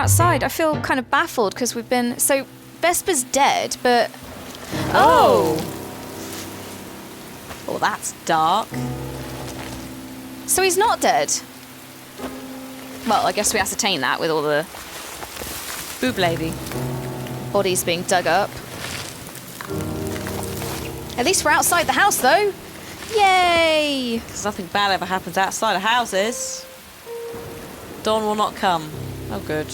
outside. I feel kind of baffled because we've been... So, Vesper's dead, but... Oh! Oh, that's dark. So he's not dead? Well, I guess we ascertain that with all the... Boob lady. Bodies being dug up. At least we're outside the house, though. Yay! Because nothing bad ever happens outside of houses. Dawn will not come. Oh, good.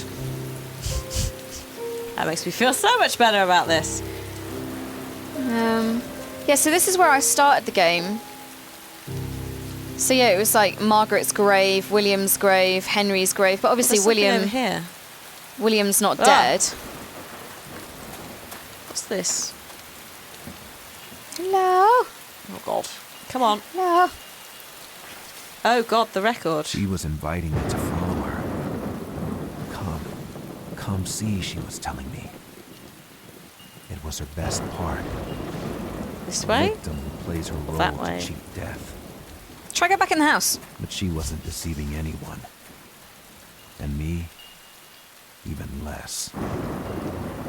That makes me feel so much better about this. Yeah, so this is where I started the game. So yeah, it was like Margaret's grave, William's grave, Henry's grave, but obviously over here. William's not dead. What's this? Hello? Oh, God. Come on. Hello? Oh, God, the record. She was inviting me to follow her. Come see, she was telling me. It was her best part. This way? The victim who plays her role That way. to cheat death. Try go back in the house. But she wasn't deceiving anyone. And me, even less.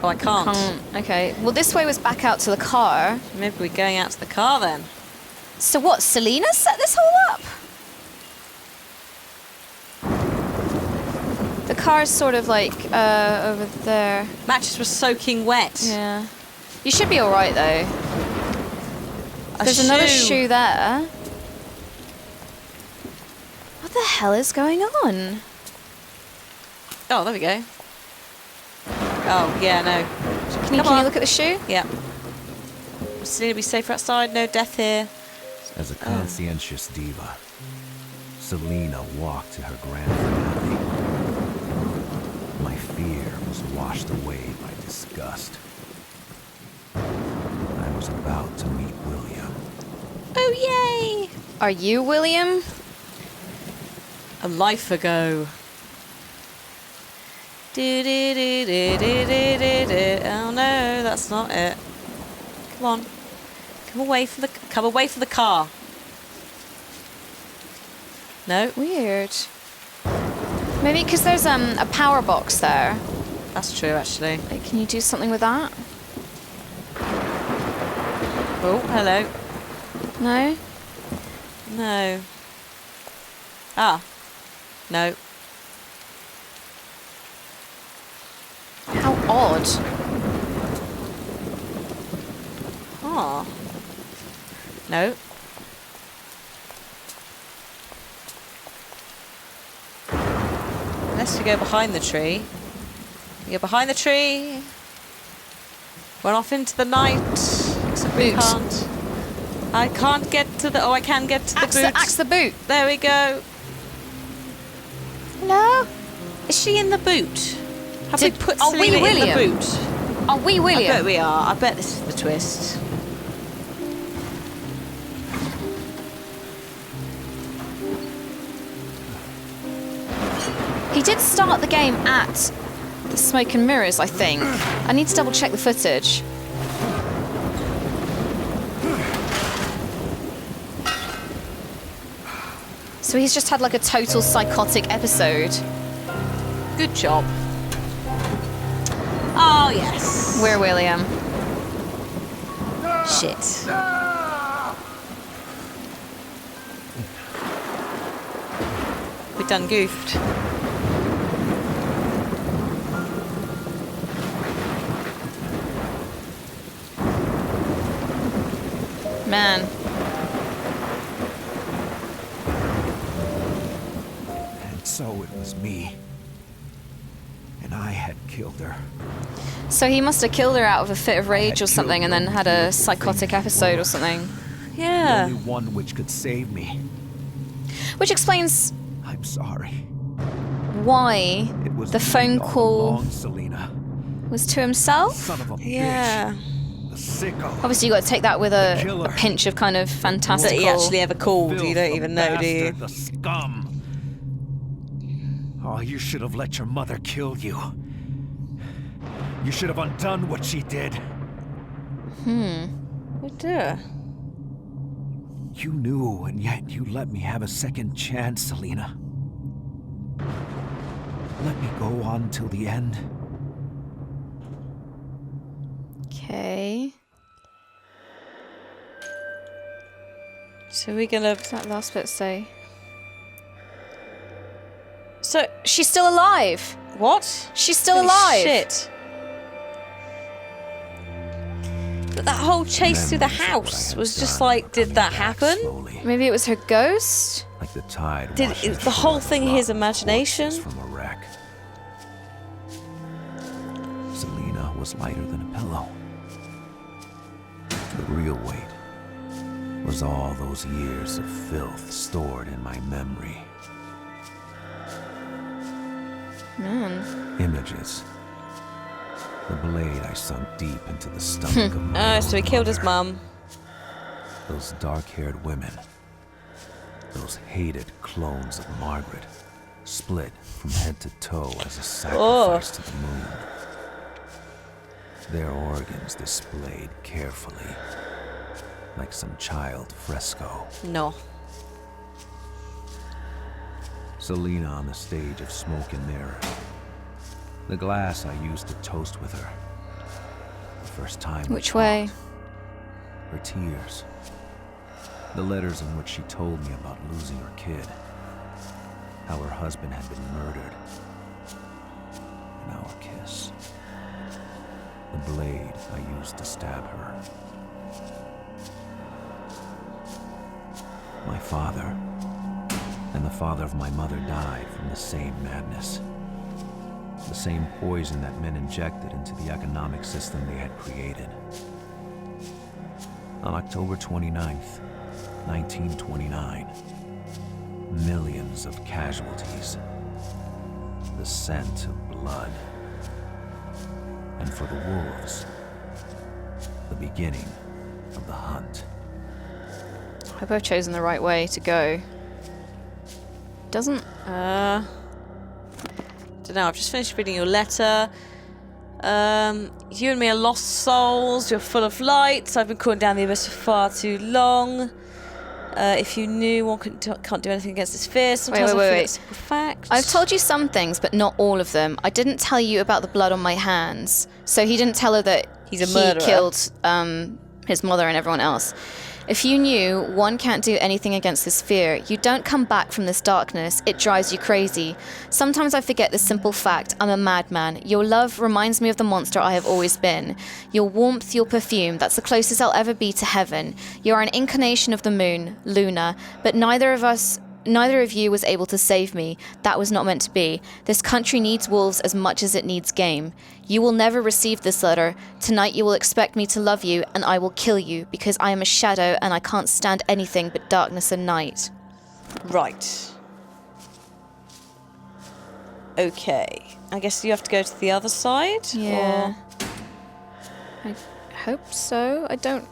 Oh, I can't. Okay, well this way was back out to the car. Maybe we're going out to the car then. So what, Selena set this whole up? The car's sort of like over there. Mattress was soaking wet. Yeah. You should be alright though. There's another shoe there. What the hell is going on? Oh, there we go. Oh, yeah, no. Can you look at the shoe? Yeah. Selena, be safer outside. No death here. As a conscientious diva, Selena walked to her grand finale. My fear was washed away by disgust. I was about to meet William. Oh, yay! Are you William? A life ago. Oh no, that's not it. Come on. Come away from the car. No? Weird. Maybe because there's a power box there. That's true, actually. Like, can you do something with that? Oh, hello. No? No. Ah. No. How odd. Oh. No. Unless we go behind the tree. We go behind the tree. Run off into the night. Except we can't. I can't get to the... Oh, I can get to the boot. Axe the boot. There we go. Hello? Is she in the boot? Have we put Are we Selena in the William? boot? Are we William? I bet we are. I bet this is the twist. He did start the game at the Smoke and Mirrors, I think. I need to double check the footage. So he's just had like a total psychotic episode. Good job. Oh, yes. We're William. Shit. We done goofed. Man. And so it was me. And I had killed her. So he must have killed her out of a fit of rage or killed something and then her had with a the psychotic thing episode or for. something. The Yeah. only one which could save me. Which explains I'm sorry. why It was the me phone all call along, Selena. was to himself. Son of a Yeah. bitch. The sicko. Obviously, you got to take that with a killer. pinch of kind of That fantastical. he actually ever called. Filth, You don't the even know, do you? bastard, the scum. Oh, you should have let your mother kill you. You should have undone what she did. Oh dear. You knew, and yet you let me have a second chance, Selena. Let me go on till the end. Okay. So we're gonna... What's that last bit say? So, she's still alive! What? She's still Holy alive! Shit. But that whole chase through the Memories of what I house had was just done like, were did coming that back happen? slowly, Maybe it was her ghost? like the tide Did washing the whole ashore thing the his rotten imagination? corpses from a wreck. Selena was lighter than a pillow. The real weight was all those years of filth stored in my memory. Man. Images. The blade I sunk deep into the stomach of my Oh, so he own killed his mother. mum. Those dark-haired women. Those hated clones of Margaret. Split from head to toe as a sacrifice to the moon. Their organs displayed carefully, like some child fresco. No. Selena on the stage of Smoke and Mirrors. The glass I used to toast with her. The first time we Which way? talked. Her tears. The letters in which she told me about losing her kid. How her husband had been murdered. And our kiss. The blade I used to stab her. My father and the father of my mother died from the same madness. The same poison that men injected into the economic system they had created. On October 29th, 1929, millions of casualties. The scent of blood. And for the wolves, the beginning of the hunt. I hope I've chosen the right way to go. Doesn't... Don't know, I've just finished reading your letter. You and me are lost souls. You're full of light. I've been caught down the abyss for far too long. If you knew, one can't do anything against this fear. Sometimes I forget simple facts. I've told you some things, but not all of them. I didn't tell you about the blood on my hands. So he didn't tell her that He's a murderer. he killed his mother and everyone else. If you knew one can't do anything against this fear, you don't come back from this darkness. It drives you crazy. Sometimes I forget this simple fact. I'm a madman. Your love reminds me of the monster I have always been. Your warmth, your perfume, that's the closest I'll ever be to heaven. You're an incarnation of the moon, Luna, but neither of you was able to save me. That was not meant to be. This country needs wolves as much as it needs game. You will never receive this letter. Tonight you will expect me to love you, and I will kill you, because I am a shadow and I can't stand anything but darkness and night. Right. Okay. I guess you have to go to the other side? Yeah. I hope so. I don't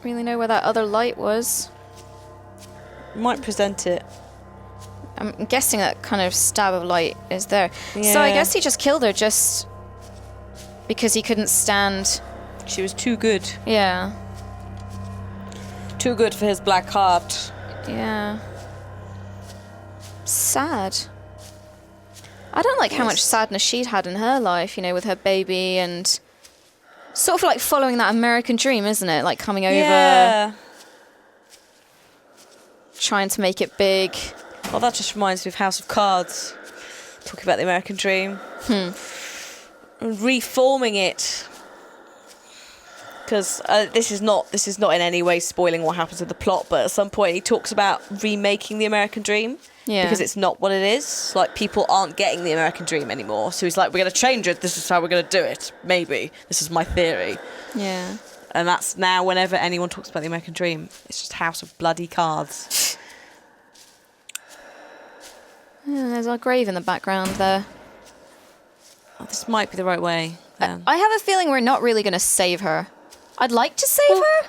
really know where that other light was. Or might present it. I'm guessing that kind of stab of light is there. Yeah. So I guess he just killed her just because he couldn't stand... She was too good. Yeah. Too good for his black heart. Yeah. Sad. I don't like how much sadness she'd had in her life, you know, with her baby and sort of like following that American dream, isn't it? Like coming over, Yeah. trying to make it big. Well, that just reminds me of House of Cards. Talking about the American dream. And reforming it. Because this is not in any way spoiling what happens in the plot, but at some point he talks about remaking the American dream. Yeah. Because it's not what it is. Like, people aren't getting the American dream anymore. So he's like, we're going to change it. This is how we're going to do it. Maybe. This is my theory. Yeah. And that's now whenever anyone talks about the American dream, it's just House of Bloody Cards. Yeah, there's our grave in the background there. Oh, this might be the right way. Then. I have a feeling we're not really going to save her. I'd like to save her.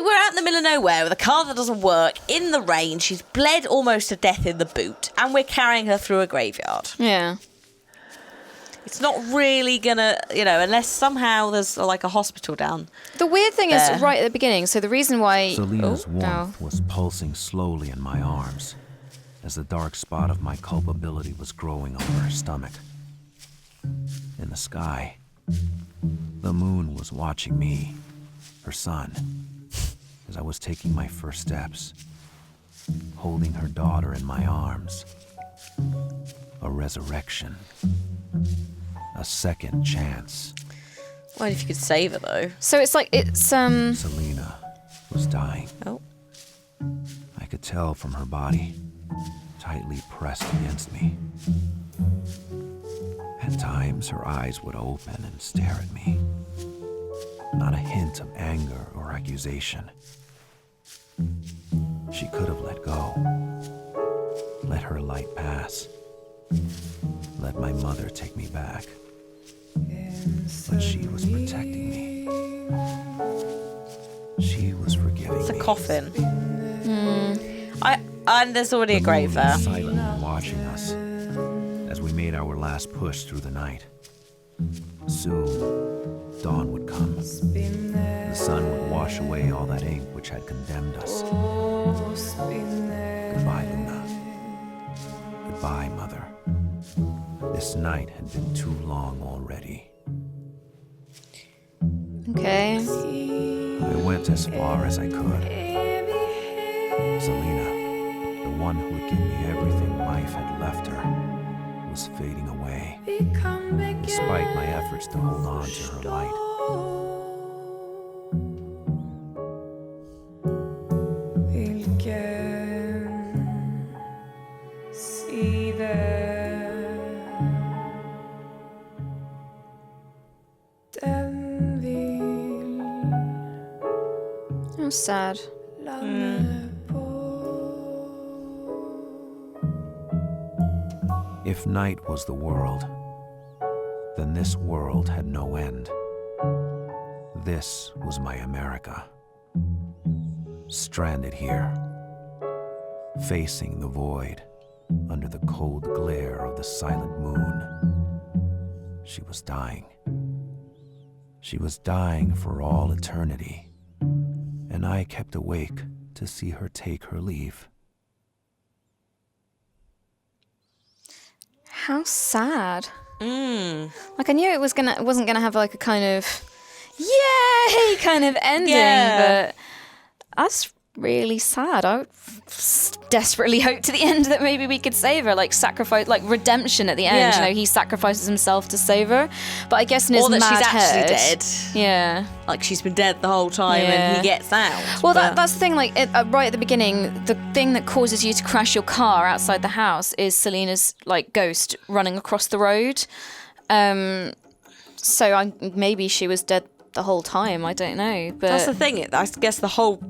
We're out in the middle of nowhere with a car that doesn't work, in the rain, she's bled almost to death in the boot, and we're carrying her through a graveyard. Yeah. It's not really gonna, unless somehow there's like a hospital down. The weird thing there. is right at the beginning, so the reason why... Selena's warmth was pulsing slowly in my arms as the dark spot of my culpability was growing over her stomach. In the sky, the moon was watching me, her son, as I was taking my first steps, holding her daughter in my arms. A resurrection. A second chance. Well, if you could save her, though. So it's like, Selena was dying. Oh. I could tell from her body, tightly pressed against me. At times, her eyes would open and stare at me. Not a hint of anger or accusation. She could have let go. Let her light pass. Let my mother take me back. But she was protecting me. She was forgiving It's a me. coffin. And there's already a grave The moon there. was silently watching us as we made our last push through the night. Soon, dawn would come. The sun would wash away all that ink which had condemned us. Goodbye, Luna. Goodbye, Mother. This night had been too long already. okay. I went as far as I could. Selena, the one who would give me everything life had left her, was fading away, despite my efforts to hold on to her light. How sad. If night was the world, then this world had no end. This was my America. Stranded here, facing the void, under the cold glare of the silent moon. She was dying. She was dying for all eternity, and I kept awake to see her take her leave. How sad. Mm. Like I knew it wasn't gonna have like a kind of yay kind of ending, Yeah. but that's really sad. I desperately hoped to the end that maybe we could save her, like sacrifice, like redemption at the end. Yeah. You know, he sacrifices himself to save her, but I guess in his Or that mad she's actually head, dead. Yeah. Like she's been dead the whole time Yeah. and he gets out. Well, but- that's the thing. Like right at the beginning, the thing that causes you to crash your car outside the house is Selena's like ghost running across the road. So maybe she was dead the whole time. I don't know, but That's the thing. I guess the whole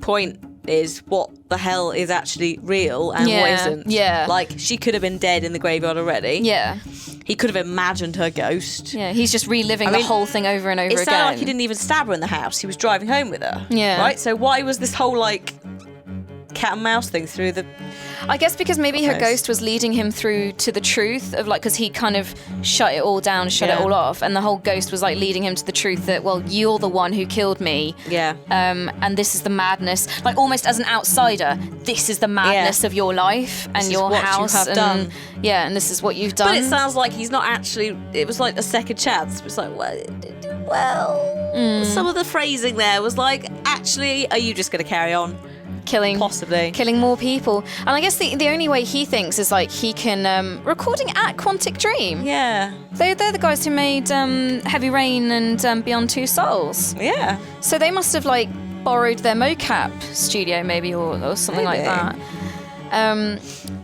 point is what the hell is actually real and what Yeah, isn't. yeah. Like, she could have been dead in the graveyard already. yeah, He could have imagined her ghost. yeah. He's just reliving I the mean, whole thing over and over It again. sounded like he didn't even stab her in the house. He was driving home with her. Yeah. Right? So why was this whole, like, cat and mouse thing through the... I guess because maybe her Okay. ghost was leading him through to the truth of like, because he kind of shut it all down, shut it Yeah. all off, and the whole ghost was like leading him to the truth that, well, you're the one who killed me. Yeah. And this is the madness, like almost as an outsider, this is the madness of your life and is your what you house have and done. yeah, and this is what you've done. But it sounds like he's not actually... It was like a second chance. It was like, well... Some of the phrasing there was like, actually, are you just going to carry on? Possibly. killing more people. And I guess the only way he thinks is like he can recording at Quantic Dream. Yeah. They're the guys who made Heavy Rain and Beyond Two Souls. Yeah. So they must have like borrowed their mocap studio maybe or something like Maybe. that.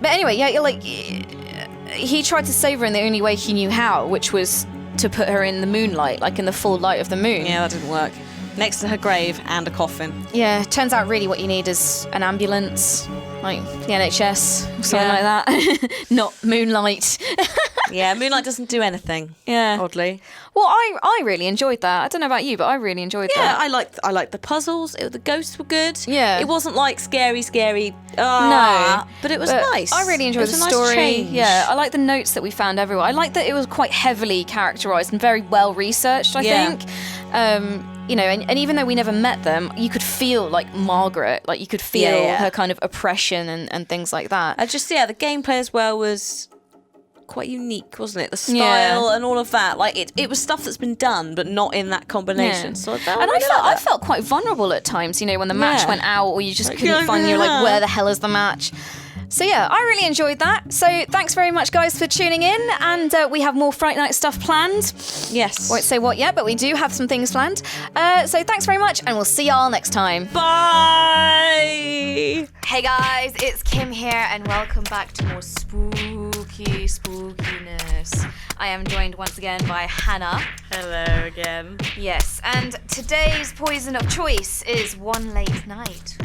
But anyway, yeah, like he tried to save her in the only way he knew how, which was to put her in the moonlight, like in the full light of the moon. Yeah, that didn't work. Next to her grave and a coffin. Yeah, turns out really what you need is an ambulance, like the NHS, or something like that. Not moonlight. Yeah, moonlight doesn't do anything. Yeah. Oddly. Well, I really enjoyed that. I don't know about you, but I really enjoyed Yeah, that. I liked the puzzles. The ghosts were good. Yeah. It wasn't like scary. No, but it was but nice. I really enjoyed It the was a nice story. change. Yeah, I like the notes that we found everywhere. I like that it was quite heavily characterized and very well researched. I Yeah. think. You know, and even though we never met them, you could feel like Margaret, like you could feel Yeah, yeah. her kind of oppression and things like that. The gameplay as well was quite unique, wasn't it? The style and all of that. Like it was stuff that's been done, but not in that combination. Yeah. So I felt quite vulnerable at times, you know, when the match went out or you just couldn't find, you're like, where the hell is the match? So yeah, I really enjoyed that. So thanks very much, guys, for tuning in. And we have more Fright Night stuff planned. Yes. Won't say what yet, but we do have some things planned. So thanks very much, and we'll see y'all next time. Bye! Hey guys, it's Kim here, and welcome back to more spooky spookiness. I am joined once again by Hannah. Hello again. Yes, and today's poison of choice is One Late Night.